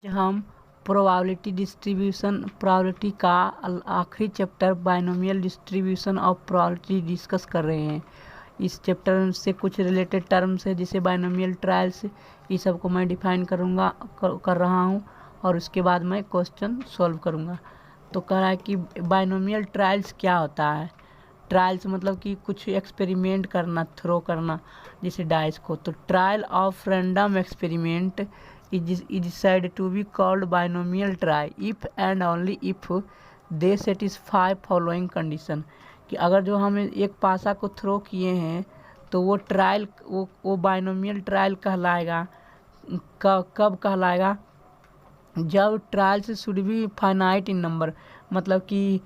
हम प्रोबेबिलिटी का आखिरी chapter binomial distribution of probability discuss कर रहे हैं। इस चैप्टर से कुछ रिलेटेड टर्म्स है जिसे बाइनोमियल ट्रायल्स ये सब को मैं डिफाइन कर रहा हूँ और उसके बाद मैं क्वेश्चन सॉल्व करूँगा। तो कह रहा है कि बाइनोमियल ट्रायल्स क्या होता है। ट्रायल्स मतलब कि कुछ एक्सपेरिमेंट करना, थ्रो करना जैसे डाइस को। तो trial of random experiment is said to be called binomial try if and only if they satisfy following condition। कि अगर जो हम एक पासा को थ्रो किए हैं तो वो ट्रायल वो बाइनोमियल ट्रायल कहलाएगा। कब कहलाएगा? जब trials should be finite in number, मतलब कि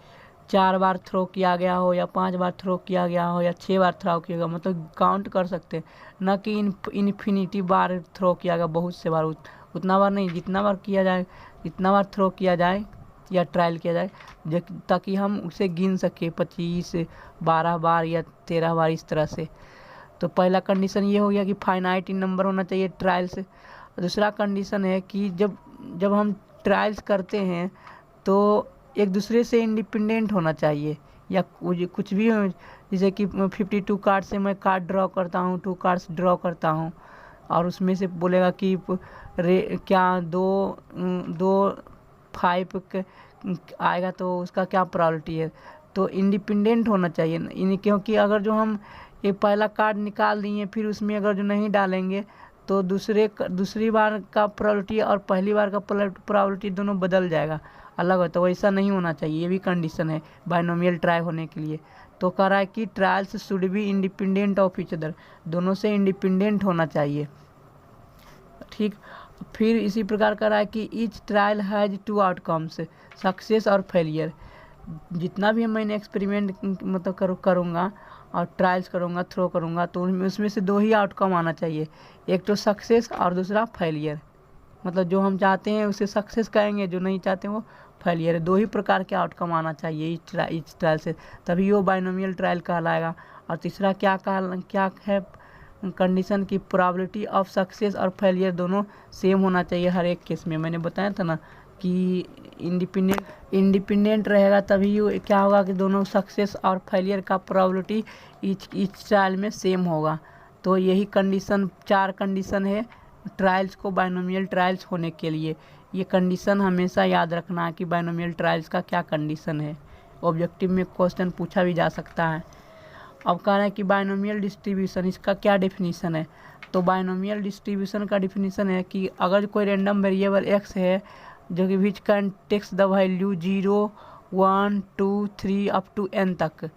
4 बार थ्रो किया गया हो या 5 बार थ्रो किया गया हो या 6 बार थ्रो किया गया, मतलब काउंट कर सकते हैं, न कि इन्फिनिटी बार थ्रो किया गया, बहुत से बार। उतना बार नहीं, जितना बार किया जाए, जितना बार थ्रो किया जाए या ट्रायल किया जाए, ताकि हम उसे गिन सके 25, 12 बार या 13 बार इस तरह से। तो पहला कंडीशन ये हो गया कि फाइनाइट इन नंबर होना चाहिए ट्रायल से। दूसरा कंडीशन है कि जब हम ट्रायल्स करते हैं तो एक दूसरे से इंडिपेंडेंट होना चाहिए, या कुछ भी हो, जैसे कि 52 कार्ड से मैं कार्ड ड्रॉ करता हूँ, 2 कार्ड्स ड्रॉ करता हूँ और उसमें से बोलेगा कि क्या दो 5 आएगा तो उसका क्या प्रोबेबिलिटी है। तो इंडिपेंडेंट होना चाहिए, क्योंकि अगर जो हम ये पहला कार्ड निकाल दिए फिर उसमें अगर जो नहीं डालेंगे तो दूसरी बार का प्रोबेबिलिटी और पहली बार का प्रोबेबिलिटी दोनों बदल जाएगा, अलग होता है। वैसा नहीं होना चाहिए, ये भी कंडीशन है बाइनोमियल ट्राई होने के लिए। तो कह रहा है कि trials should be independent of each other, दोनों से इंडिपेंडेंट होना चाहिए। ठीक, फिर इसी प्रकार कह रहा है कि each trial has 2 outcomes, success और फेलियर। जितना भी मैंने एक्सपेरिमेंट मतलब करूँगा और ट्रायल्स करूँगा, थ्रो करूँगा, तो उसमें से 2 ही आउटकम आना चाहिए, एक तो सक्सेस और दूसरा फेलियर। मतलब जो हम चाहते हैं उसे सक्सेस कहेंगे, जो नहीं चाहते वो फेलियर है। 2 ही प्रकार के आउटकम आना चाहिए इस ट्रायल से, तभी वो बाइनोमियल ट्रायल कहलाएगा। और तीसरा क्या है कंडीशन की प्रोबेबिलिटी ऑफ सक्सेस और फेलियर दोनों सेम होना चाहिए हर एक केस में। मैंने बताया था ना कि इंडिपेंडेंट रहेगा तभी क्या होगा कि दोनों सक्सेस और फेलियर का प्रोबेबिलिटी ईच ट्रायल में सेम होगा। तो यही कंडीशन 4 कंडीशन है ट्रायल्स को बाइनोमियल ट्रायल्स होने के लिए। ये कंडीशन हमेशा याद रखना है कि बाइनोमियल ट्रायल्स का क्या कंडीशन है। ऑब्जेक्टिव में क्वेश्चन पूछा भी जा सकता है। अब कह रहा है कि बाइनोमियल डिस्ट्रीब्यूशन, इसका क्या डेफिनेशन है। तो बाइनोमियल डिस्ट्रीब्यूशन का डेफिनेशन है कि अगर कोई रैंडम वेरिएबल x है जो कि which can takes the value 0, 1, 2, 3 up to n तक,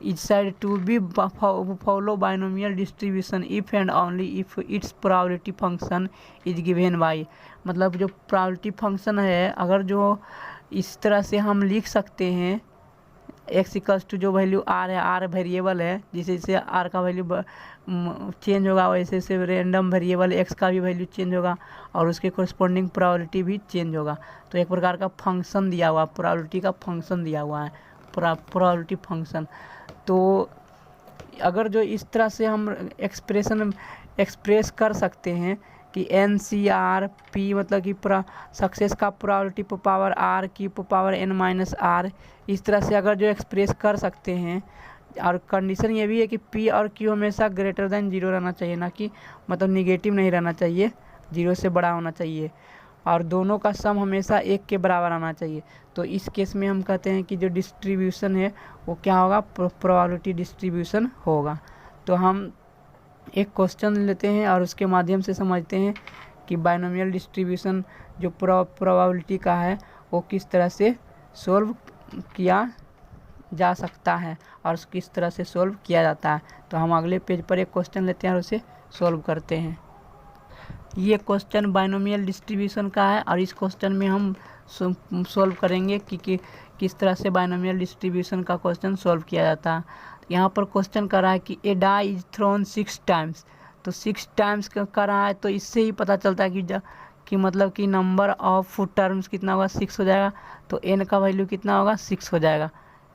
is said to be follow binomial distribution if and only if its probability function is given by. मतलब जो प्रोबेबिलिटी फंक्शन है, अगर जो इस तरह से हम लिख सकते हैं, एक्स इक्वल्स टू जो वैल्यू आर है, आर वेरिएबल है, जैसे जैसे आर का वैल्यू चेंज होगा वैसे वैसे रैंडम वेरिएबल एक्स का भी वैल्यू चेंज होगा और उसके कोरस्पॉन्डिंग प्रोबेबिलिटी भी चेंज होगा। तो एक प्रकार का फंक्शन दिया हुआ, प्रोबेबिलिटी का फंक्शन दिया हुआ है, प्रोबेबिलिटी फंक्शन। तो अगर जो इस तरह से हम एक्सप्रेस कर सकते हैं कि NCRP मतलब कि सक्सेस का प्रोबेबिलिटी पावर R की पावर N-R, इस तरह से अगर जो एक्सप्रेस कर सकते हैं। और कंडीशन ये भी है कि P और Q हमेशा ग्रेटर देन 0 रहना चाहिए, ना कि मतलब निगेटिव नहीं रहना चाहिए, 0 से बड़ा होना चाहिए, और दोनों का सम हमेशा 1 के बराबर आना चाहिए। तो इस केस में हम कहते हैं कि जो डिस्ट्रीब्यूशन है वो क्या होगा, प्रोबेबिलिटी डिस्ट्रीब्यूशन होगा। तो हम एक क्वेश्चन लेते हैं और उसके माध्यम से समझते हैं कि बाइनोमियल डिस्ट्रीब्यूशन जो प्रोबेबिलिटी का है वो किस तरह से सोल्व किया जा सकता है और किस तरह से सोल्व किया जाता है। तो हम अगले पेज पर एक क्वेश्चन लेते हैं और उसे सोल्व करते हैं। ये क्वेश्चन बाइनोमियल डिस्ट्रीब्यूशन का है और इस क्वेश्चन में हम सोल्व करेंगे कि किस तरह से बाइनोमियल डिस्ट्रीब्यूशन का क्वेश्चन सोल्व किया जाता है। यहाँ पर क्वेश्चन कर रहा है कि ए डाई इज थ्रोन 6 टाइम्स। तो 6 टाइम्स कर रहा है, तो इससे ही पता चलता है कि मतलब कि नंबर ऑफ टर्म्स कितना होगा, 6 हो जाएगा। तो n का वैल्यू कितना होगा, 6 हो जाएगा।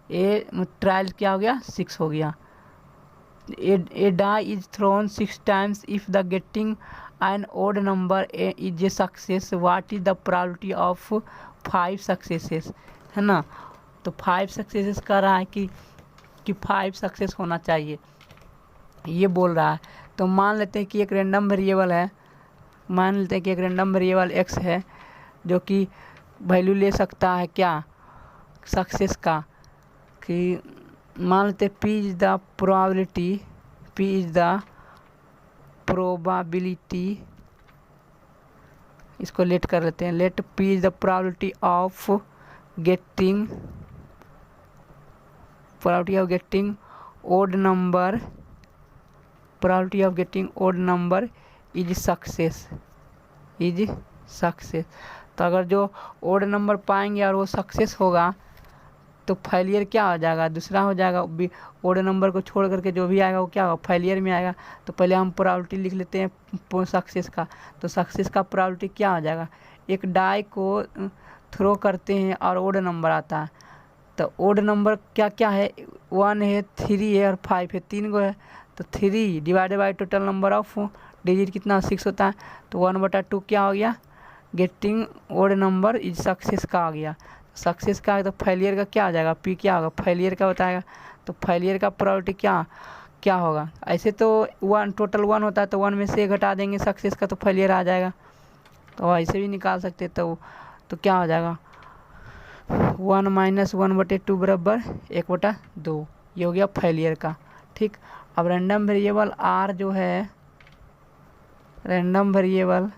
ए ट्रायल क्या हो गया, 6 हो गया। A die is thrown 6 times if the getting an odd number is a success, what is the probability of 5 successes, है ना। तो 5 सक्सेसेस कह रहा है कि 5 सक्सेस होना चाहिए, ये बोल रहा है। तो मान लेते हैं कि एक रैंडम वेरिएबल है, मान लेते हैं कि एक रैंडम वेरिएबल x है जो कि वैल्यू ले सकता है क्या, सक्सेस का, कि मान लेते p is the probability, p is the probability, इसको लेट कर लेते हैं, let p is the probability of getting odd number, probability of getting odd number is success, तो अगर जो ओड नंबर पाएंगे और वो सक्सेस होगा तो फेलियर क्या हो जाएगा, दूसरा हो जाएगा। ओड नंबर को छोड़ करके जो भी आएगा वो क्या होगा, फेलियर में आएगा। तो पहले हम प्रोबेबिलिटी लिख लेते हैं सक्सेस का, तो सक्सेस का प्रोबेबिलिटी क्या हो जाएगा, एक डाई को थ्रो करते हैं और ओड नंबर आता है, तो ओड नंबर क्या क्या है, 1 है, 3 है और 5 है, 3 गो है। तो 3 divided by total number of digit कितना 6 होता है, तो 1/2 क्या हो गया, getting odd number is success का आ गया। सक्सेस का तो फेलियर का क्या आ जाएगा, पी क्या होगा, फेलियर का बताएगा। तो फेलियर का प्रोबेबिलिटी क्या होगा, ऐसे तो 1 टोटल 1 होता है, तो 1 में से घटा देंगे सक्सेस का तो फेलियर आ जाएगा। तो ऐसे भी निकाल सकते, तो क्या हो जाएगा, 1 - 1/2 बराबर 1/2, ये हो गया फेलियर का। ठीक, अब रैंडम वेरिएबल आर जो है, रैंडम वेरिएबल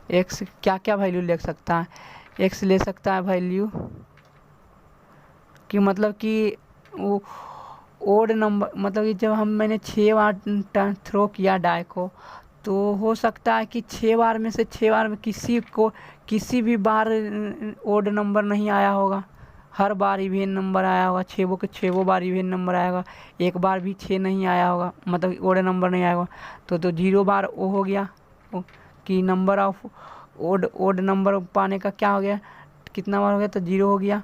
एक्स क्या क्या वैल्यू ले सकता है, एक्स ले सकता है वैल्यू कि मतलब कि वो ओड नंबर, मतलब कि जब मैंने 6 बार थ्रो किया डाई को, तो हो सकता है कि 6 बार में से 6 बार में किसी भी बार ओड नंबर नहीं आया होगा, हर बार इवेन नंबर आया होगा, 6 बार इवेन नंबर आया होगा, एक बार भी 6 नहीं आया होगा, मतलब ओड नंबर नहीं आया होगा। तो 0 बार वो हो गया कि नंबर ऑफ ओड नंबर पाने का क्या हो गया, कितना बार हो गया, तो 0 हो गया।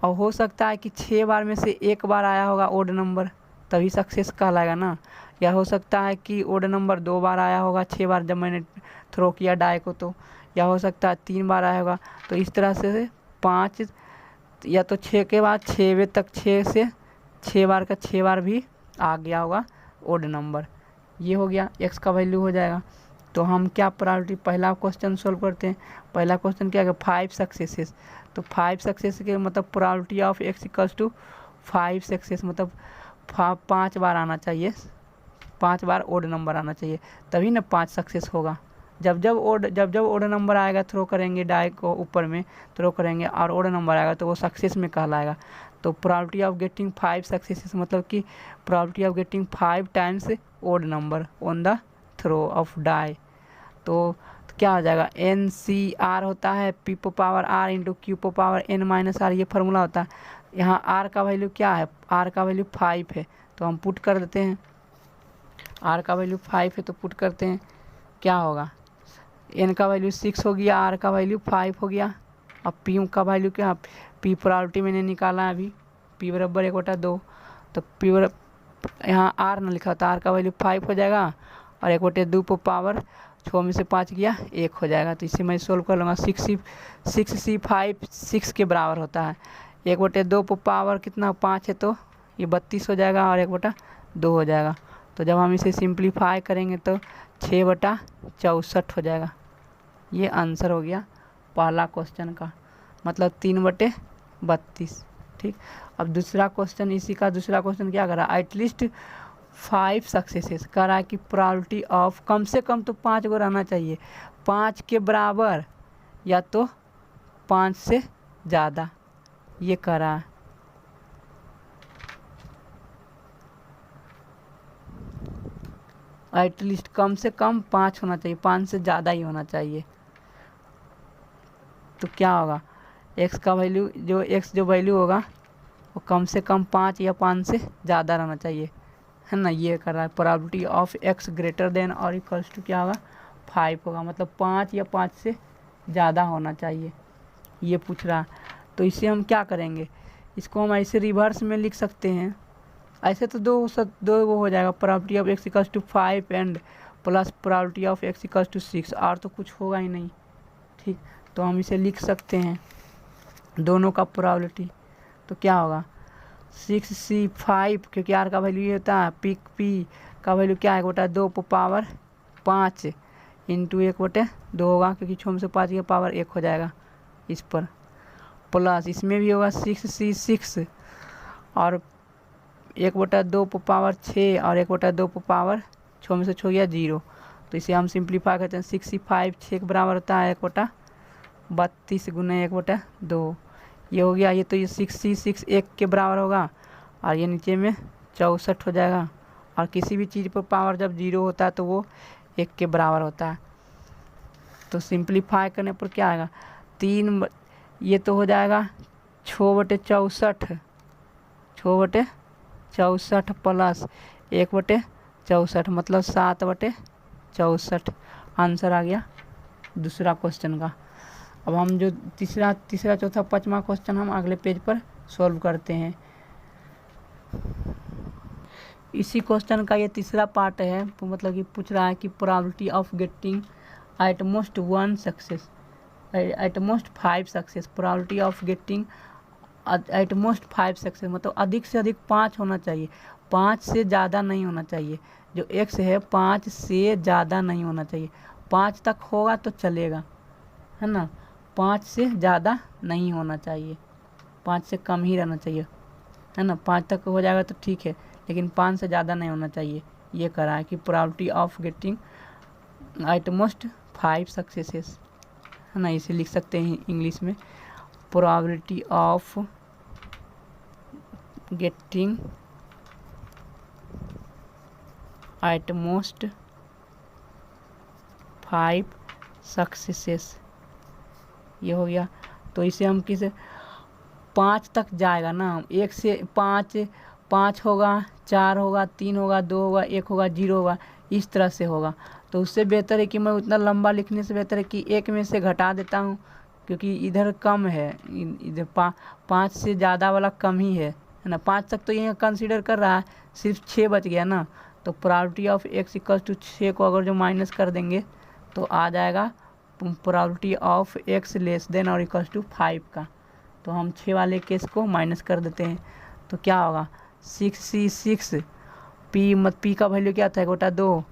और हो सकता है कि 6 बार में से एक बार आया होगा ओड नंबर, तभी सक्सेस कहलाएगा ना। या हो सकता है कि ओड नंबर 2 बार आया होगा 6 बार जब मैंने थ्रो किया डाई को, तो या हो सकता है 3 बार आया होगा। तो इस तरह से 5 या तो 6 के बाद 6वें तक 6 से 6 बार का 6 बार भी आ गया होगा ओड नंबर, ये हो गया एक्स का वैल्यू हो जाएगा। तो हम क्या प्रायोरिटी पहला क्वेश्चन सोल्व करते हैं। पहला क्वेश्चन क्या है, 5 सक्सेसेस, तो 5 सक्सेस के मतलब probability of X equals to 5 success, मतलब 5 बार आना चाहिए, 5 बार ओड नंबर आना चाहिए, तभी ना 5 सक्सेस होगा। जब जब ओड नंबर आएगा थ्रो करेंगे डाई को ऊपर में थ्रो करेंगे और ओड नंबर आएगा तो वो सक्सेस में कहलाएगा। तो प्रोबेबिलिटी ऑफ गेटिंग 5 सक्सेसेस मतलब कि probability of getting 5 times odd number on the throw of die. तो क्या हो जाएगा, NCR होता है P⁴R इंटू Q⁴N-R, ये फार्मूला होता है। यहाँ R का वैल्यू क्या है, R का वैल्यू 5 है, तो हम पुट कर देते हैं, R का वैल्यू 5 है तो पुट करते हैं, क्या होगा, N का वैल्यू 6 हो गया, R का वैल्यू 5 हो गया। अब P का वैल्यू क्या, P प्रोबेबिलिटी मैंने निकाला अभी, P बराबर 1/2, तो P यहाँ R ना लिखा था, R का वैल्यू 5 हो जाएगा और 1/2 पर पावर 6 में से 5 गया 1 हो जाएगा। तो इसे मैं सोल्व कर लूँगा, 6C5 6 के बराबर होता है, 1/2 पर पावर कितना 5 है तो ये 32 हो जाएगा और 1/2 हो जाएगा। तो जब हम इसे सिंप्लीफाई करेंगे तो 6/64 हो जाएगा। ये आंसर हो गया पहला क्वेश्चन का, मतलब 3/32। ठीक, अब दूसरा क्वेश्चन, इसी का दूसरा क्वेश्चन क्या कर रहा है, एटलीस्ट 5 सक्सेसेस कह रहा है कि प्रोबेबिलिटी ऑफ कम से कम तो 5 गो रहना चाहिए, 5 के बराबर या तो 5 से ज़्यादा, ये कह रहा है। एटलीस्ट कम से कम 5 होना चाहिए, 5 से ज़्यादा ही होना चाहिए। तो क्या होगा, एक्स का वैल्यू जो वैल्यू होगा वो कम से कम 5 या 5 से ज़्यादा रहना चाहिए, है ना। ये कर रहा है probability of x greater than और इक्वल्स टू क्या होगा 5 होगा, मतलब 5 या 5 से ज़्यादा होना चाहिए, ये पूछ रहा है। तो इसे हम क्या करेंगे, इसको हम ऐसे रिवर्स में लिख सकते हैं, ऐसे तो दो वो हो जाएगा, probability of x equals to 5 and plus probability of x equals to 6, और तो कुछ होगा ही नहीं। ठीक, तो हम इसे लिख सकते हैं दोनों का प्रोबेबिलिटी। तो क्या होगा 6c5, क्योंकि r का वैल्यू ये होता है, p का वैल्यू क्या है 1/2 इंटू 1/2 होगा, क्योंकि 6 में से 5 की पावर 1 हो जाएगा इस पर, प्लस इसमें भी होगा 6c6 और 1/2 और 1/2 6 में से 6 गया 0। तो इसे हम सिंप्लीफाई करते हैं, 6c5 6 के बराबर होता है 1/32 गुना 1/2, ये हो गया। ये तो ये 6c6 1 के बराबर होगा और ये नीचे में 64 हो जाएगा, और किसी भी चीज़ पर पावर जब 0 होता है तो वो 1 के बराबर होता है। तो सिंप्लीफाई करने पर क्या आएगा 3, ये तो हो जाएगा 6/64 प्लस 1/64 मतलब 7/64 आंसर आ गया दूसरा क्वेश्चन का। अब हम जो तीसरा चौथा पाँचवा क्वेश्चन हम अगले पेज पर सॉल्व करते हैं। इसी क्वेश्चन का ये तीसरा पार्ट है, तो मतलब कि पूछ रहा है कि probability of getting at most 1 success, at most 5 success, probability of getting at most 5 success मतलब अधिक से अधिक 5 होना चाहिए, 5 से ज़्यादा नहीं होना चाहिए। जो x है 5 से ज़्यादा नहीं होना चाहिए, 5 तक होगा तो चलेगा, है ना, 5 से ज़्यादा नहीं होना चाहिए, 5 से कम ही रहना चाहिए, है ना, 5 तक हो जाएगा तो ठीक है, लेकिन 5 से ज़्यादा नहीं होना चाहिए। ये करा है कि probability of getting at most 5 successes, है ना, इसे लिख सकते हैं इंग्लिश में, probability of getting at most 5 successes, ये हो गया। तो इसे हम किस 5 तक जाएगा ना, 1 से 5 होगा, 4 होगा, 3 होगा, 2 होगा, 1 होगा, 0 होगा, इस तरह से होगा। तो उससे बेहतर है कि मैं उतना लंबा लिखने से बेहतर है कि 1 में से घटा देता हूँ, क्योंकि इधर कम है, इधर 5 से ज़्यादा वाला कम ही है ना, 5 तक तो ये कंसीडर कर रहा है, सिर्फ 6 बच गया ना। तो probability of x equal to 6 को अगर जो माइनस कर देंगे तो आ जाएगा probability of x less than और इक्वल टू 5 का। तो हम 6 वाले केस को माइनस कर देते हैं, तो क्या होगा 6c6 p का वैल्यू क्या था 1/2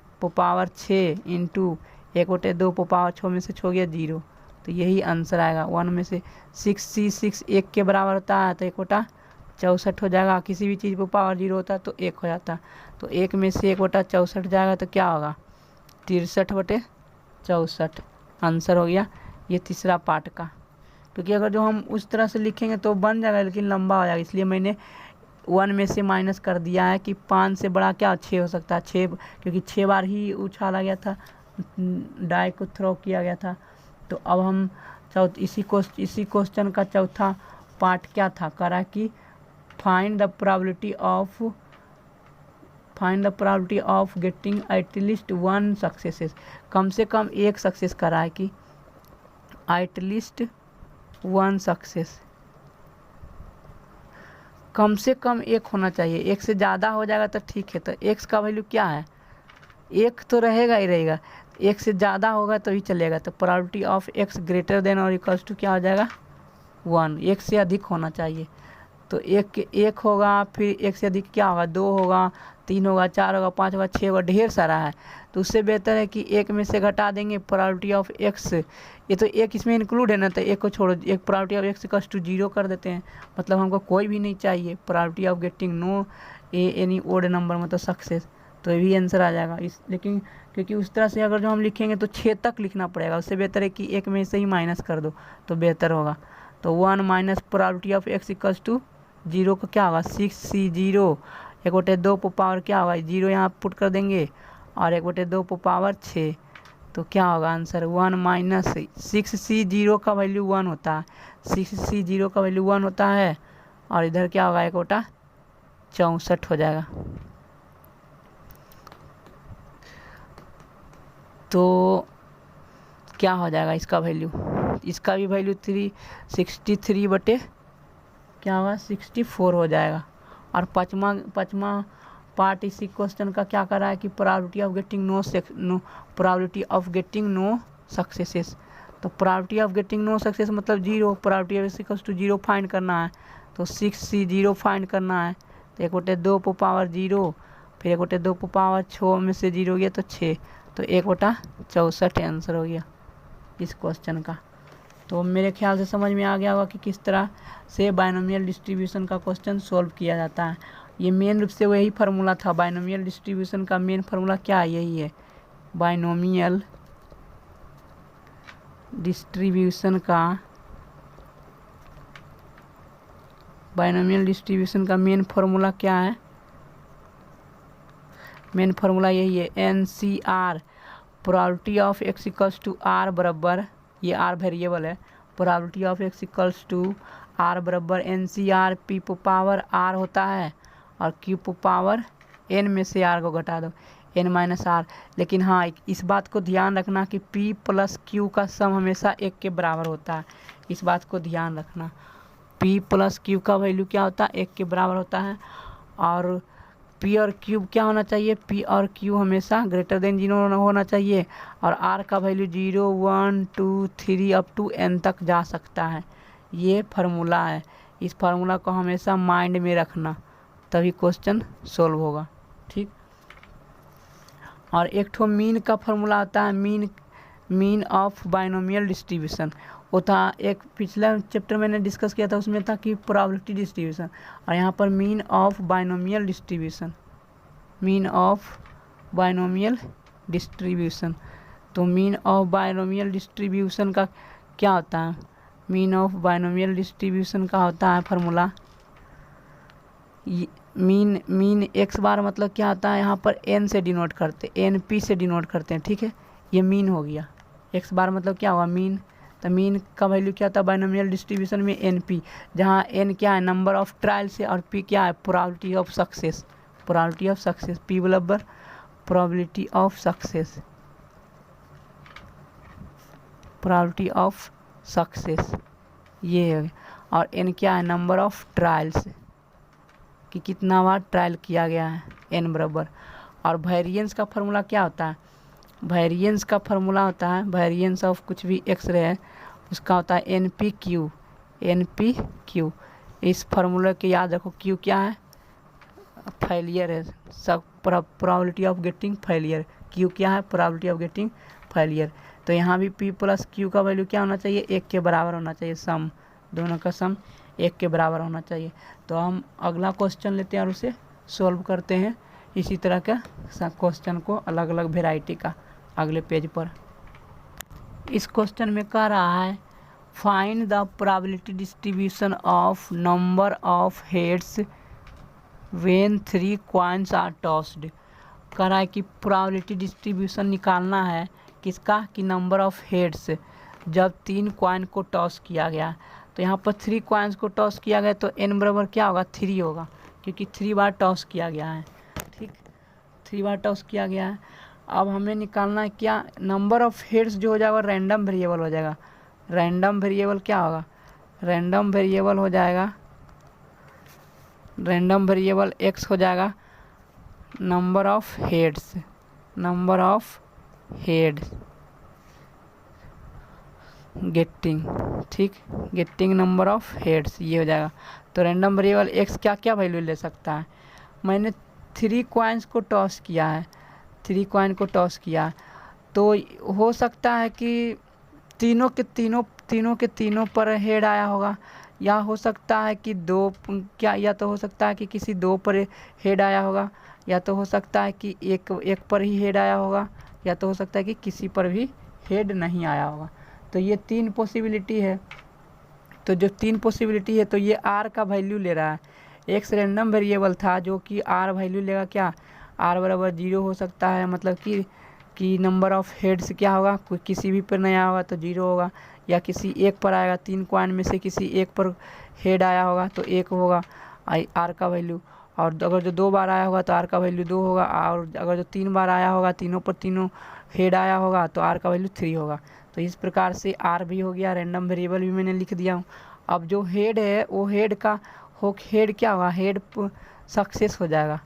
इंटू 1/2 6 में से 6 गया 0, तो यही आंसर आएगा। 1 में से 6c6 1 के बराबर होता है तो 1/64 हो जाएगा, किसी भी चीज़ पर पावर 0 होता है तो 1 हो जाता है, तो 1 में से 1/64 जाएगा तो क्या होगा 63/64 आंसर हो गया ये तीसरा पार्ट का। क्योंकि अगर जो हम उस तरह से लिखेंगे तो बन जाएगा लेकिन लंबा हो जाएगा, इसलिए मैंने 1 में से माइनस कर दिया है कि 5 से बड़ा क्या 6 हो सकता है, 6 क्योंकि 6 बार ही उछाला गया था, डाई को थ्रो किया गया था। तो अब हम इसी क्वेश्चन का चौथा पार्ट क्या था, करा कि find the probability of getting at least 1 successes, कम से कम एक सक्सेस करा है कि एट लीस्ट 1 सक्सेस, कम से कम एक होना चाहिए, एक से ज़्यादा हो जाएगा तो ठीक है। तो x का वैल्यू क्या है, एक तो रहेगा ही रहेगा, एक से ज़्यादा होगा तो ही चलेगा। तो probability of x greater than और इक्वल्स टू क्या हो जाएगा 1, एक से अधिक होना चाहिए। तो एक होगा, फिर एक से अधिक क्या होगा 2 होगा, 3 होगा, 4 होगा, 5 होगा, 6 होगा, ढेर सारा है। तो उससे बेहतर है कि एक में से घटा देंगे प्रोबेबिलिटी ऑफ x, ये तो एक इसमें इंक्लूड है ना, तो एक को छोड़ो, एक probability of x equals to 0 कर देते हैं, मतलब हमको कोई भी नहीं चाहिए, probability of getting no any odd number मतलब सक्सेस, तो ये भी आंसर आ जाएगा। लेकिन क्योंकि उस तरह से अगर जो हम लिखेंगे तो 6 तक लिखना पड़ेगा, उससे बेहतर है कि एक में से ही माइनस कर दो तो बेहतर होगा। तो 1 minus probability of x equals to 0 का क्या होगा 6c0, 1/2 पावर क्या होगा 0 यहाँ पुट कर देंगे और 1/2 पावर 6, तो क्या होगा आंसर 1 माइनस 6c0 का वैल्यू 1 होता है, 6c0 का वैल्यू 1 होता है और इधर क्या होगा 1/64 हो जाएगा। तो क्या हो जाएगा इसका वैल्यू, इसका भी वैल्यू 63 बटे क्या होगा 64 हो जाएगा, और पाँचवा पार्ट इसी क्वेश्चन का क्या कर रहा है कि probability of getting no successes. तो probability of getting no success मतलब 0, प्रोबेबिलिटी ऑफ जीरो फाइंड करना है। तो 6C 0 फाइंड करना है। तो 1/2 फिर 1/2 6 में से 0 गया तो 6, तो 1/64 आंसर हो गया इस क्वेश्चन का। तो मेरे ख्याल से समझ में आ गया होगा कि किस तरह से बाइनोमियल डिस्ट्रीब्यूशन का क्वेश्चन सॉल्व किया जाता है। ये मेन रूप से वही फार्मूला था। बाइनोमियल डिस्ट्रीब्यूशन का मेन फार्मूला क्या है, यही है। बाइनोमियल डिस्ट्रीब्यूशन का मेन फार्मूला क्या है? मेन फार्मूला यही है, NCR probability of x equals to r बराबर, ये r वेरिएबल है, probability of x equals to r बराबर NCR p पावर r होता है और q पावर n में से r को घटा दो, n माइनस r। लेकिन हाँ, इस बात को ध्यान रखना कि p प्लस q का सम हमेशा 1 के बराबर होता है। इस बात को ध्यान रखना, p प्लस q का वैल्यू क्या होता है, 1 के बराबर होता है। और p और q क्या होना चाहिए, p और q हमेशा ग्रेटर देन 0 होना चाहिए। और r का वैल्यू 0, 1, 2, 3 अप टू n तक जा सकता है। ये फार्मूला है, इस फार्मूला को हमेशा माइंड में रखना, तभी क्वेश्चन सॉल्व होगा। ठीक। और एक ठो मीन का फार्मूला आता है, मीन ऑफ बाइनोमियल डिस्ट्रीब्यूशन। वो था एक पिछला चैप्टर मैंने डिस्कस किया था, उसमें था कि प्रोबेबिलिटी डिस्ट्रीब्यूशन, और यहाँ पर mean of binomial distribution, mean of binomial distribution. तो मीन ऑफ बाइनोमियल डिस्ट्रीब्यूशन का क्या होता है, मीन ऑफ बाइनोमियल डिस्ट्रीब्यूशन का होता है फार्मूला, मीन एक्स बार मतलब क्या होता है, यहाँ पर n से डिनोट करते, NP से डिनोट करते हैं। ठीक है, ये मीन हो गया। एक्स बार मतलब क्या हुआ, मीन। तो मीन का वैल्यू क्या होता है बाइनोमियल डिस्ट्रीब्यूशन में, NP, जहाँ n क्या है नंबर ऑफ ट्रायल्स है और p क्या है probability of success, probability of success, p बराबर probability of success, probability of success ये है। और n क्या है नंबर ऑफ ट्रायल्स, कि कितना बार ट्रायल किया गया है, n बराबर। और वेरिएंस का फार्मूला क्या होता है, वेरिएंस का फार्मूला होता है, वेरिएंस ऑफ कुछ भी एक्स रे है उसका होता है NPQ, NPQ। इस फार्मूले के याद रखो, Q क्या है, फेलियर है, सब probability of getting failure, Q क्या है प्रोबेबिलिटी ऑफ गेटिंग फेलियर। तो यहाँ भी P प्लस Q का वैल्यू क्या होना चाहिए, 1 के बराबर होना चाहिए, सम दोनों का सम 1 के बराबर होना चाहिए। तो हम अगला क्वेश्चन लेते हैं और उसे सॉल्व करते हैं, इसी तरह का क्वेश्चन को अलग अलग वेराइटी का अगले पेज पर। इस क्वेश्चन में कह रहा है find the probability distribution of number of heads when 3 coins are tossed. कह रहा है कि प्रोबेबिलिटी डिस्ट्रीब्यूशन निकालना है किसका, कि नंबर ऑफ हेड्स जब 3 कॉइन को टॉस किया गया। तो यहाँ पर 3 कॉइन्स को टॉस किया गया तो n बराबर क्या होगा, 3 होगा, क्योंकि 3 बार टॉस किया गया है। ठीक, 3 बार टॉस किया गया है। अब हमें निकालना है क्या, नंबर ऑफ हेड्स जो हो जाएगा रैंडम वेरिएबल हो जाएगा। रैंडम वेरिएबल क्या होगा, रैंडम वेरिएबल हो जाएगा, रैंडम वेरिएबल x हो जाएगा number of heads, number of heads getting, ठीक, गेटिंग नंबर ऑफ हेड्स ये हो जाएगा। तो रैंडम वेरिएबल x क्या क्या वैल्यू ले सकता है, मैंने 3 कॉइन्स को टॉस किया है, 3 कॉइन को टॉस किया, तो हो सकता है कि तीनों के तीनों पर हेड आया होगा, या हो सकता है कि या तो हो सकता है कि किसी 2 पर हेड आया होगा, या तो हो सकता है कि एक पर ही हेड आया होगा, या तो हो सकता है कि किसी पर भी हेड नहीं आया होगा। तो ये 3 पॉसिबिलिटी है। तो जो 3 पॉसिबिलिटी है तो ये r का वैल्यू ले रहा है। x रैंडम वेरिएबल था जो कि r वैल्यू लेगा क्या, r बराबर 0 हो सकता है, मतलब कि नंबर ऑफ हेड्स क्या होगा, कोई किसी भी पर नहीं आया होगा तो 0 होगा, या किसी एक पर आएगा, 3 कॉइन में से किसी एक पर हेड आया होगा तो 1 होगा r का वैल्यू। और अगर जो 2 बार आया होगा तो r का वैल्यू 2 होगा, और अगर जो 3 बार आया होगा, तीनों पर तीनों हेड आया होगा तो r का वैल्यू 3 होगा। तो इस प्रकार से r भी हो गया, रैंडम वेरिएबल भी मैंने लिख दिया हूँ। अब जो हेड है वो हेड क्या होगा, हेड सक्सेस हो जाएगा।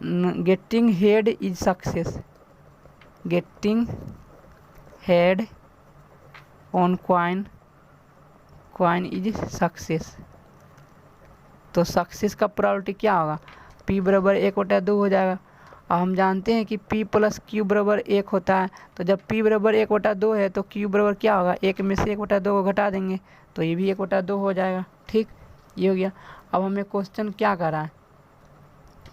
Getting head is success, getting head on coin is success. तो सक्सेस का प्रोबेबिलिटी क्या होगा, p बराबर 1/2 हो जाएगा। अब हम जानते हैं कि p प्लस q बराबर 1 होता है, तो जब p बराबर 1/2 है तो q बराबर क्या होगा, 1 में से 1/2 को घटा देंगे तो ये भी 1/2 हो जाएगा। ठीक, ये हो गया। अब हमें क्वेश्चन क्या कर रहा है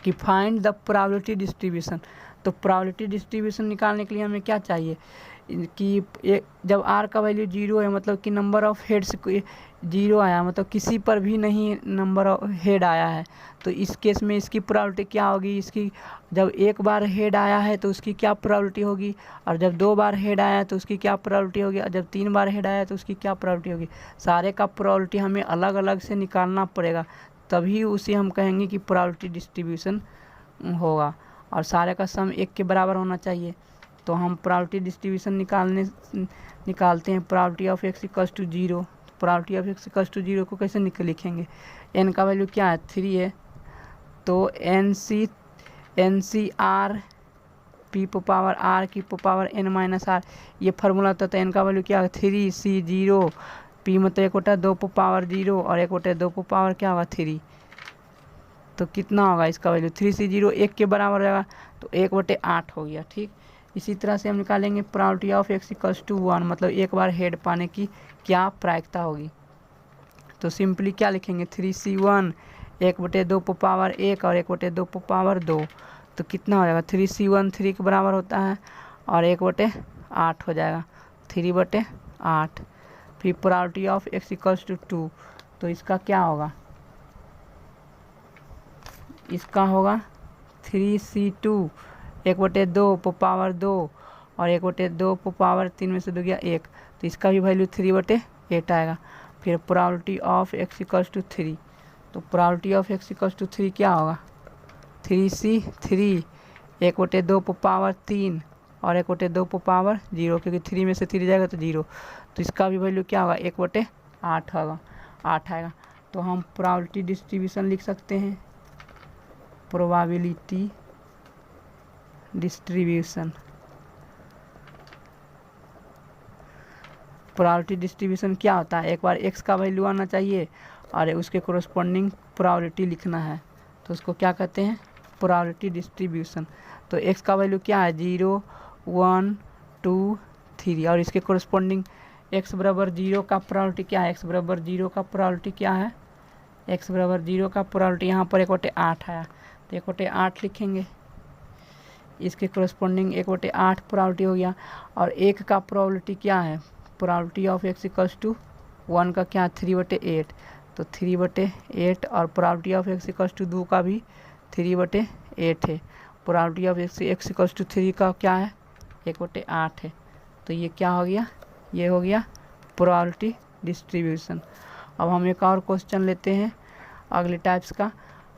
कि फाइंड द प्रोबेबिलिटी डिस्ट्रीब्यूशन। तो प्रोबेबिलिटी डिस्ट्रीब्यूशन निकालने के लिए हमें क्या चाहिए कि जब r का वैल्यू 0 है, मतलब कि नंबर ऑफ हेड्स 0 आया, मतलब किसी पर भी नहीं नंबर ऑफ हेड आया है, तो इस केस में इसकी प्रोबेबिलिटी क्या होगी, इसकी जब एक बार हेड आया है तो उसकी क्या प्रोबेबिलिटी होगी, और जब 2 बार हेड आया है तो उसकी क्या प्रोबेबिलिटी होगी, और जब 3 बार हेड आया है तो उसकी क्या प्रोबेबिलिटी होगी। सारे का प्रोबेबिलिटी हमें अलग अलग से निकालना पड़ेगा, तभी उसे हम कहेंगे कि प्रोबेबिलिटी डिस्ट्रीब्यूशन होगा, और सारे का सम 1 के बराबर होना चाहिए। तो हम प्रोबेबिलिटी डिस्ट्रीब्यूशन निकालते हैं। Probability of x equals to 0, probability of x equals to 0 को कैसे लिखेंगे, n का वैल्यू क्या है 3 है, तो NCR p पावर r की पावर n माइनस r, ये फार्मूला होता है। तो n का वैल्यू क्या है 3C0, p मतलब 1/2 पावर 0 और 1/2 पावर क्या होगा 3, तो कितना होगा इसका वैल्यू 3C0 1 के बराबर रहेगा, तो 1/8 हो गया। ठीक, इसी तरह से हम निकालेंगे probability of x equals to 1, मतलब एक बार हेड पाने की क्या प्रायिकता होगी। तो सिंपली क्या लिखेंगे 3C1 1/2 पावर 1 और 1/2 पावर 2, तो कितना हो जाएगा 3C1 3 के बराबर होता है और 1/8 हो जाएगा 3/8। फिर probability of x equals to 2, तो इसका क्या होगा, इसका होगा 3C2 1/2 पावर 2 और 1/2 पावर 3 में से 2 गया 1, तो इसका भी वैल्यू 3/8 आएगा। फिर probability of x equals to 3, तो probability of x equals to 3 क्या होगा 3C3 1/2 पावर 3 और 1/2 पावर 0, क्योंकि 3 में से 3 जाएगा तो 0, तो इसका भी वैल्यू क्या होगा 1/8 होगा, 8 आएगा। तो हम प्रोबेबिलिटी डिस्ट्रीब्यूशन लिख सकते हैं, प्रोबेबिलिटी डिस्ट्रीब्यूशन। प्रोबेबिलिटी डिस्ट्रीब्यूशन क्या होता है, एक बार x का वैल्यू आना चाहिए और उसके कोरस्पॉन्डिंग प्रोबेबिलिटी लिखना है, तो उसको क्या कहते हैं प्रोबेबिलिटी डिस्ट्रीब्यूशन। तो x का वैल्यू क्या है 0 1 2 3 और इसके कोरस्पॉन्डिंग x बराबर 0 का प्रोबेबिलिटी क्या है, x बराबर 0 का प्रोबेबिलिटी क्या है, x बराबर 0 का प्रोबेबिलिटी यहाँ पर 1/8 आया, तो 1/8 लिखेंगे, इसके कोरस्पॉन्डिंग 1/8 प्रोबेबिलिटी हो गया। और 1 का प्रोबेबिलिटी क्या है, probability of x equals to 1 का क्या 3/8, तो 3/8 और probability of x equals to 2 का भी 3/8 है। Probability of x equals to 3 का क्या है 1/8 है, तो ये क्या हो गया, ये हो गया प्रोबेबिलिटी डिस्ट्रीब्यूशन। अब हम एक और क्वेश्चन लेते हैं अगले टाइप्स का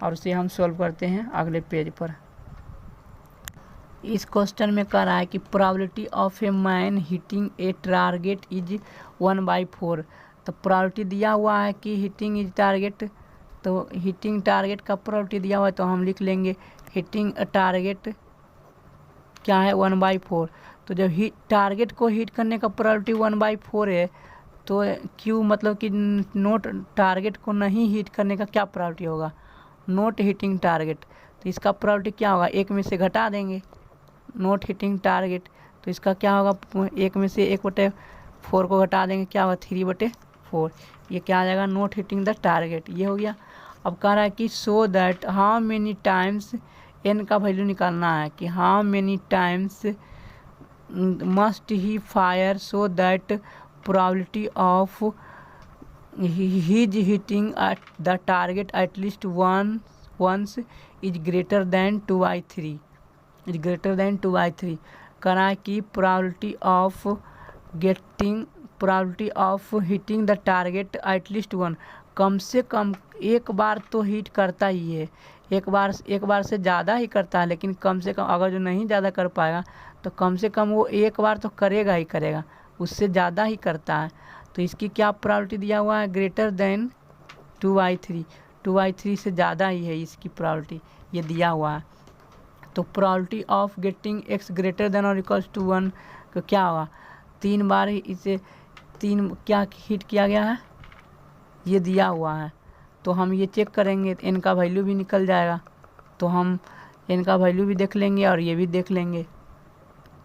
और उसे हम सॉल्व करते हैं अगले पेज पर। इस क्वेश्चन में कह रहा है कि probability of a man hitting a target is 1/4। तो प्रोबेबिलिटी दिया हुआ है कि हिटिंग इज टारगेट, तो हिटिंग टारगेट का प्रोबेबिलिटी दिया हुआ है, तो हम लिख लेंगे हिटिंग टारगेट क्या है 1/4। तो जब टारगेट को हिट करने का प्रोबेबिलिटी 1/4 है, तो क्यू मतलब कि नोट टारगेट को नहीं हिट करने का क्या प्रोबेबिलिटी होगा, नोट हिटिंग टारगेट, तो इसका प्रोबेबिलिटी क्या होगा 1 में से घटा देंगे नोट हिटिंग टारगेट, तो इसका क्या होगा 1 में से 1/4 को घटा देंगे, क्या होगा 3/4, ये क्या आ जाएगा नोट हिटिंग द टारगेट, ये हो गया। अब कह रहा है कि so that how many times, n का वैल्यू निकालना है कि how many times must he fire so that probability of his hitting at the target at least once is greater than 2/3, is greater than 2/3। करा कि probability of hitting the target at least 1, कम से कम एक बार तो hit करता ही है, एक बार से ज़्यादा ही करता है, लेकिन कम से कम अगर जो नहीं ज़्यादा कर पाएगा तो कम से कम वो एक बार तो करेगा ही करेगा, उससे ज़्यादा ही करता है। तो इसकी क्या प्रोबेबिलिटी दिया हुआ है ग्रेटर देन 2/3, 2/3 से ज़्यादा ही है इसकी प्रोबेबिलिटी, ये दिया हुआ है। तो probability of getting x greater than और इक्वल्स टू 1 तो क्या होगा, 3 बार इसे 3 क्या हिट किया गया है, ये दिया हुआ है। तो हम ये चेक करेंगे तो n का वैल्यू भी निकल जाएगा, तो हम n का वैल्यू भी देख लेंगे और ये भी देख लेंगे।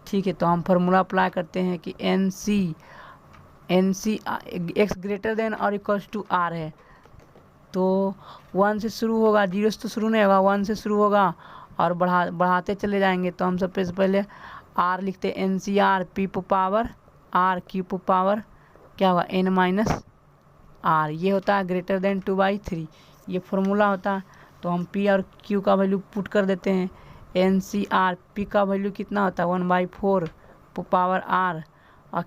ठीक है, तो हम फार्मूला अप्लाई करते हैं कि N C X greater than और इक्वल्स टू आर है, तो 1 से शुरू होगा, 0 से तो शुरू नहीं होगा, 1 से शुरू होगा और बढ़ाते चले जाएंगे। तो हम सबसे पहले आर लिखते हैं, N C R P power R Q power क्या होगा n माइनस आर, ये होता है ग्रेटर देन 2/3, ये फार्मूला होता है। तो हम p और q का वैल्यू पुट कर देते हैं। एन सी आर पी का वैल्यू कितना होता है 1/4 पावर r और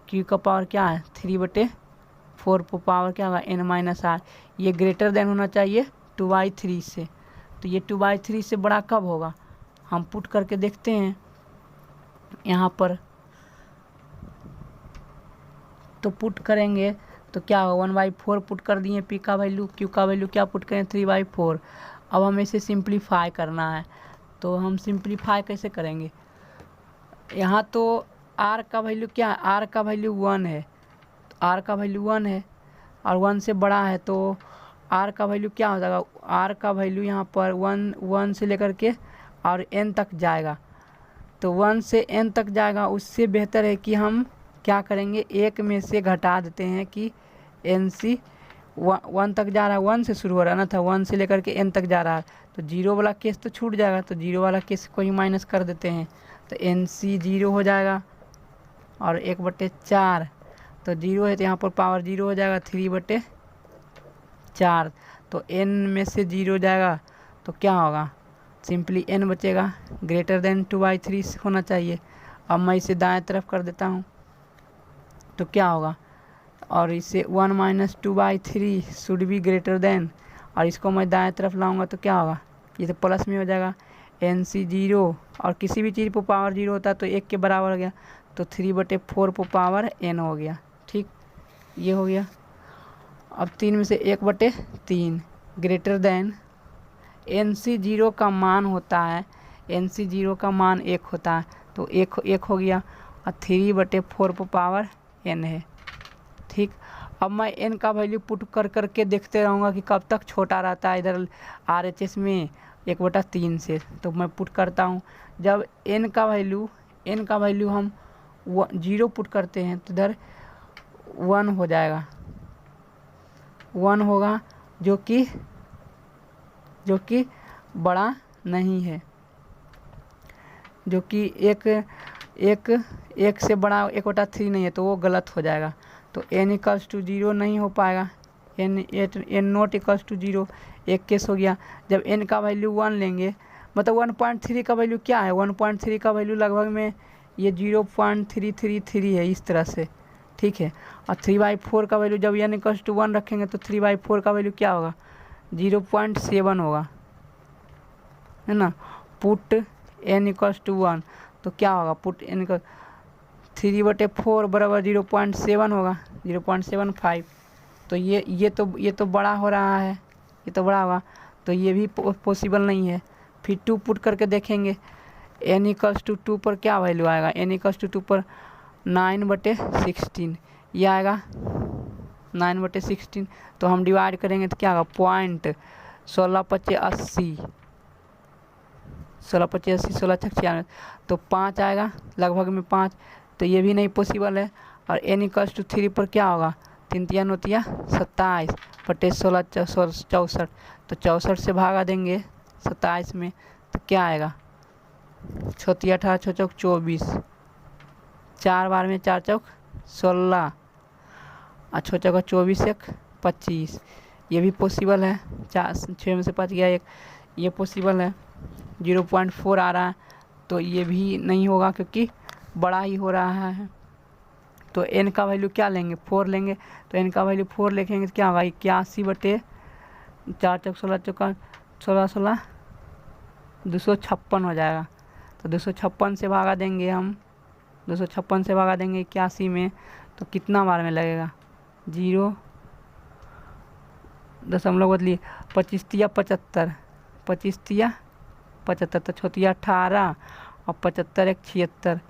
q का पावर क्या है 3/4 पावर क्या होगा n माइनस आर, ये ग्रेटर देन होना चाहिए 2/3 से। तो ये 2/3 से बड़ा कब होगा, हम पुट करके देखते हैं यहाँ पर। तो पुट करेंगे तो क्या होगा 1/4 पुट कर दिए p का वैल्यू, q का वैल्यू क्या पुट करें 3/4। अब हमें इसे सिंप्लीफाई करना है, तो हम सिंप्लीफाई कैसे करेंगे, यहाँ तो r का वैल्यू क्या है, r का वैल्यू 1 है, तो r का वैल्यू 1 है और 1 से बड़ा है, तो r का वैल्यू क्या हो जाएगा, r का वैल्यू यहाँ पर 1 से लेकर के और n तक जाएगा। तो 1 से n तक जाएगा, उससे बेहतर है कि हम क्या करेंगे, एक में से घटा देते हैं कि एन सी 1 तक जा रहा है, 1 से शुरू हो रहा ना था, 1 से लेकर के n तक जा रहा है, तो 0 वाला केस तो छूट जाएगा, तो 0 वाला केस को ही माइनस कर देते हैं, तो एन सी 0 हो जाएगा और 1/4, तो 0 है तो यहाँ पर पावर 0 हो जाएगा 3/4, तो n में से 0 जाएगा तो क्या होगा, सिंपली n बचेगा, ग्रेटर देन 2/3 होना चाहिए। अब मैं इसे दाएं तरफ कर देता हूँ तो क्या होगा, और इसे 1 minus 2/3 should be greater than, और इसको मैं दाएं तरफ लाऊंगा तो क्या होगा, ये तो प्लस में हो जाएगा, एन सी 0 और किसी भी चीज़ पर पावर 0 होता है तो 1 के बराबर हो गया, तो 3/4 पर पावर n हो गया। ठीक, ये हो गया। अब 3 में से 1/3 ग्रेटर देन एन सी 0 का मान होता है, एन सी 0 का मान 1 होता है, तो 1 हो गया और 3/4 पर पावर n है। ठीक, अब मैं n का वैल्यू पुट कर करके देखते रहूँगा कि कब तक छोटा रहता है इधर RHS में 1/3 से। तो मैं पुट करता हूँ, जब n का वैल्यू हम 0 पुट करते हैं तो इधर 1 हो जाएगा, 1 होगा जो कि बड़ा नहीं है, जो कि एक से बड़ा 1/3 नहीं है, तो वो गलत हो जाएगा। तो n इक्वल्स टू 0 नहीं हो पाएगा, n नॉट इक्वल्स टू 0 एक केस हो गया। जब n का वैल्यू 1 लेंगे, मतलब 1.3 का वैल्यू क्या है, 1.3 का वैल्यू लगभग में ये 0.333 है इस तरह से। ठीक है, और 3/4 का वैल्यू जब n इक्वल्स टू 1 रखेंगे तो 3/4 का वैल्यू क्या होगा 0.7 होगा, है ना। पुट n इक्वल्स टू 1 तो क्या होगा, पुट n का 3/4 बराबर 0.7 होगा 0.75, तो ये तो बड़ा हो रहा है, ये तो बड़ा होगा, तो ये भी पॉसिबल नहीं है। फिर 2 पुट करके देखेंगे, n इक्वल्स टू 2 पर क्या वैल्यू आएगा, n इक्वल्स टू 2 पर 9/16 ये आएगा 9/16, तो हम डिवाइड करेंगे तो क्या होगा 0.16 16 96, तो 5 आएगा लगभग में 5, तो ये भी नहीं पॉसिबल है। और n इक्वल्स टू 3 पर क्या होगा 3 3 होतिया 27/16 64, तो 64 से भागा देंगे 27 में तो क्या आएगा 6 18 6 चौक 24, 4 बार में 4 चौक 16 और 6 चौका 24 1 25, ये भी पॉसिबल है। 6 में से 5 गया 1, ये पॉसिबल है। 0.4 आ रहा है तो ये भी नहीं होगा क्योंकि बड़ा ही हो रहा है। तो n का वैल्यू क्या लेंगे 4 लेंगे, तो n का वैल्यू 4 लिखेंगे तो क्या होगा 81/4 चौक 16 चौका 16 16 256 हो जाएगा। तो 256 से भागा देंगे हम, 256 से भागा देंगे 81 में, तो कितना बार में लगेगा 0 दशमलव बदलिए, 25 तिया 75, 25 तिया 75, तो छोतिया 18 और 75 एक 76,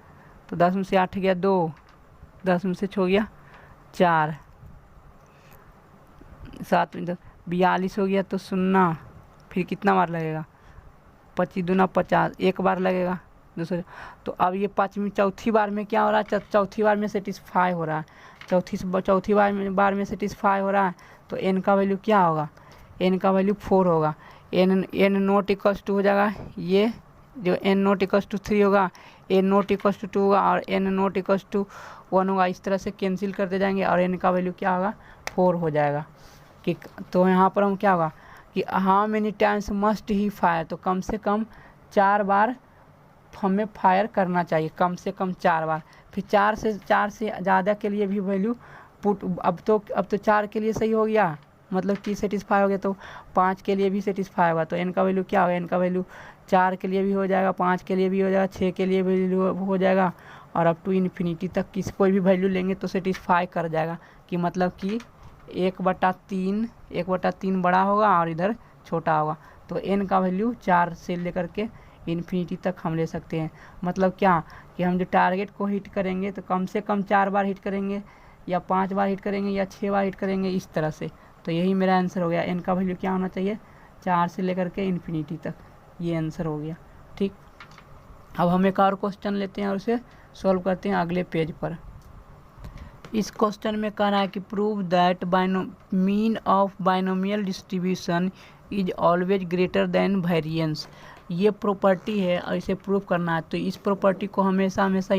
तो 10 में से 8 गया 2, 10 में से 6 गया 4, 7 में 42 हो गया, तो 0, फिर कितना बार लगेगा, 25 दूना 50, एक बार लगेगा दूसरे। तो अब ये चौथी बार में क्या हो रहा है, चौथी बार में सेटिस्फाई हो रहा है, चौथी बार में सेटिस्फाई हो रहा है। तो n का वैल्यू क्या होगा, n का वैल्यू 4 होगा, n नॉट इक्वल्स टू हो जाएगा, ये जो n नॉट इक्वल्स टू 3 होगा, n नॉट इक्वल्स टू 2 होगा और n नॉट इक्वल्स टू 1 होगा। इस तरह से कैंसिल करते जाएंगे और n का वैल्यू क्या होगा, 4 हो जाएगा। कि तो यहाँ पर हम क्या होगा कि how many times must he fire, तो कम से कम 4 बार हमें फायर करना चाहिए, कम से कम 4 बार। फिर 4 से ज़्यादा के लिए भी वैल्यू पुट, अब तो 4 के लिए सही हो गया, मतलब कि सेटिस्फाई हो गया, तो 5 के लिए भी सेटिस्फाई होगा। तो n का वैल्यू क्या होगा, n का वैल्यू 4 के लिए भी हो जाएगा, 5 के लिए भी हो जाएगा, 6 के लिए भी हो जाएगा और अप टू इन्फिनिटी तक किसी कोई भी वैल्यू लेंगे तो सेटिस्फाई कर जाएगा। कि मतलब कि 1/3 बड़ा होगा और इधर छोटा होगा। तो n का वैल्यू 4 से लेकर के इन्फिनिटी तक हम ले सकते हैं। मतलब क्या कि हम जो टारगेट को हिट करेंगे तो कम से कम 4 बार हिट करेंगे या 5 बार हिट करेंगे या 6 बार हिट करेंगे, इस तरह से। तो यही मेरा आंसर हो गया, n का वैल्यू क्या होना चाहिए, 4 से लेकर के इन्फिनिटी तक, ये आंसर हो गया। ठीक, अब हम एक और क्वेश्चन लेते हैं और उसे सॉल्व करते हैं अगले पेज पर। इस क्वेश्चन में कह रहा है कि prove that mean of binomial distribution is always greater than variance. ये प्रॉपर्टी है और इसे प्रूव करना है। तो इस प्रॉपर्टी को हमेशा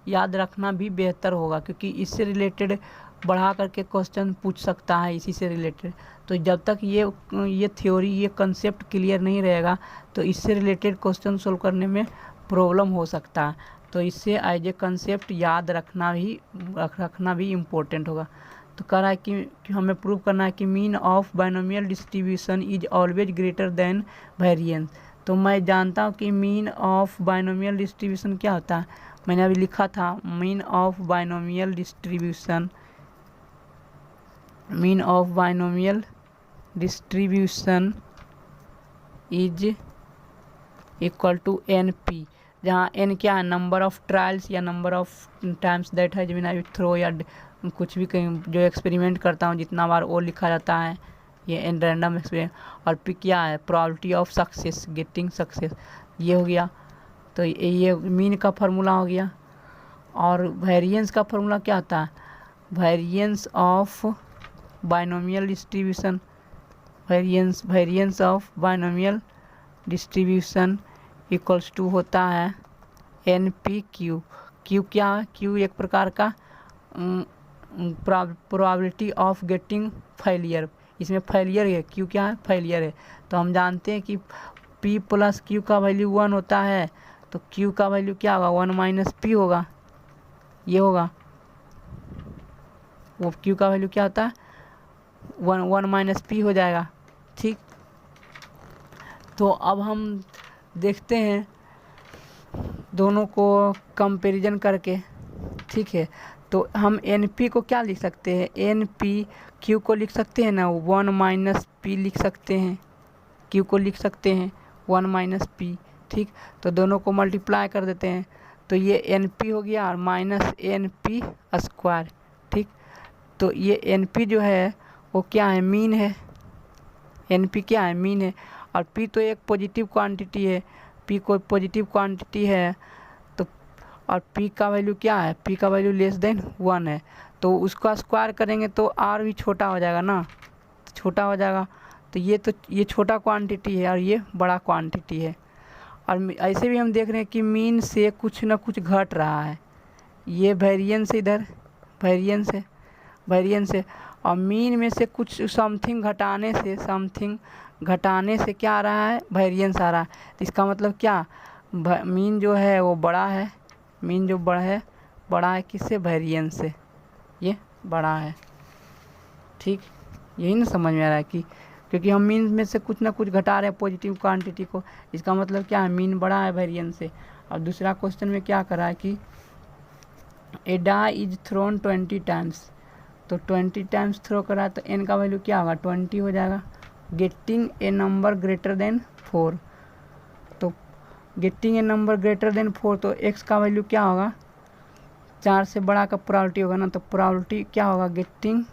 याद रखना भी बेहतर होगा, क्योंकि इससे रिलेटेड बढ़ा करके क्वेश्चन पूछ सकता है इसी से रिलेटेड। तो जब तक ये थ्योरी, ये कंसेप्ट क्लियर नहीं रहेगा तो इससे रिलेटेड क्वेश्चन सोल्व करने में प्रॉब्लम हो सकता है। तो इससे एज ए कंसेप्ट याद रखना भी इम्पोर्टेंट होगा। तो कह रहा है कि हमें प्रूव करना है कि mean of binomial distribution is always greater than variance. तो मैं जानता हूँ कि मीन ऑफ बाइनोमियल डिस्ट्रीब्यूशन क्या होता है, मैंने अभी लिखा था mean of binomial distribution is equal to NP, जहाँ n क्या है, नंबर ऑफ ट्रायल्स या नंबर ऑफ टाइम्स दैट है जमीन आई थ्रो, या कुछ भी कहीं जो एक्सपेरिमेंट करता हूँ जितना बार वो लिखा जाता है, ये n रैंडम एक्सपेरिमेंट। और p क्या है, probability of success, getting success, ये हो गया। तो ये मीन का फार्मूला हो गया। और वेरिएंस का फार्मूला क्या होता है, variance of binomial distribution, variance of binomial distribution equals to होता है NP/Q। Q क्या है, Q एक प्रकार का प्रोबेबिलिटी ऑफ गेटिंग फेलियर, इसमें फेलियर है, Q क्या है, फेलियर है। तो हम जानते हैं कि P + Q का वैल्यू 1 होता है, तो Q का वैल्यू क्या होगा, 1 - P होगा, ये होगा। वो Q का वैल्यू क्या होता है, 1 - P हो जाएगा। ठीक, तो अब हम देखते हैं दोनों को कंपैरिजन करके। ठीक है, तो हम NP को क्या लिख सकते हैं, NP Q को लिख सकते हैं ना, 1 - P लिख सकते हैं, Q को लिख सकते हैं 1 - P। ठीक, तो दोनों को मल्टीप्लाई कर देते हैं, तो ये NP हो गया और -NP²। ठीक, तो ये NP जो है वो क्या है, मीन है, NP क्या है, मीन है। और P तो एक पॉजिटिव क्वांटिटी है, P कोई पॉजिटिव क्वांटिटी है, तो और P का वैल्यू क्या है, P का वैल्यू <1 है, तो उसका स्क्वायर करेंगे तो R भी छोटा हो जाएगा ना, छोटा हो जाएगा। तो ये छोटा क्वांटिटी है और ये बड़ा क्वांटिटी है। और ऐसे भी हम देख रहे हैं कि मीन से कुछ ना कुछ घट रहा है, ये वेरिएंस, इधर वेरिएंस है और मीन में से कुछ समथिंग घटाने से क्या आ रहा है, वेरिएंस आ रहा है। तो इसका मतलब क्या, मीन जो है वो बड़ा है, मीन जो बड़ा है किससे, वेरिएंस से, ये बड़ा है। ठीक, यही ना समझ में आ रहा है कि क्योंकि हम मीन में से कुछ ना कुछ घटा रहे हैं पॉजिटिव क्वांटिटी को, इसका मतलब क्या है, मीन बड़ा है वेरिएंस से। और दूसरा क्वेश्चन में क्या करा है कि ए डाई इज थ्रोन 20 टाइम्स, तो तो 20 टाइम्स थ्रो करा तो n का वैल्यू क्या होगा 20 हो जाएगा। Getting a number greater than 4, तो getting a number greater than 4 तो x का वैल्यू क्या होगा 4 से बड़ा का प्रोबेबिलिटी होगा ना, तो प्रोबेबिलिटी क्या होगा गेटिंग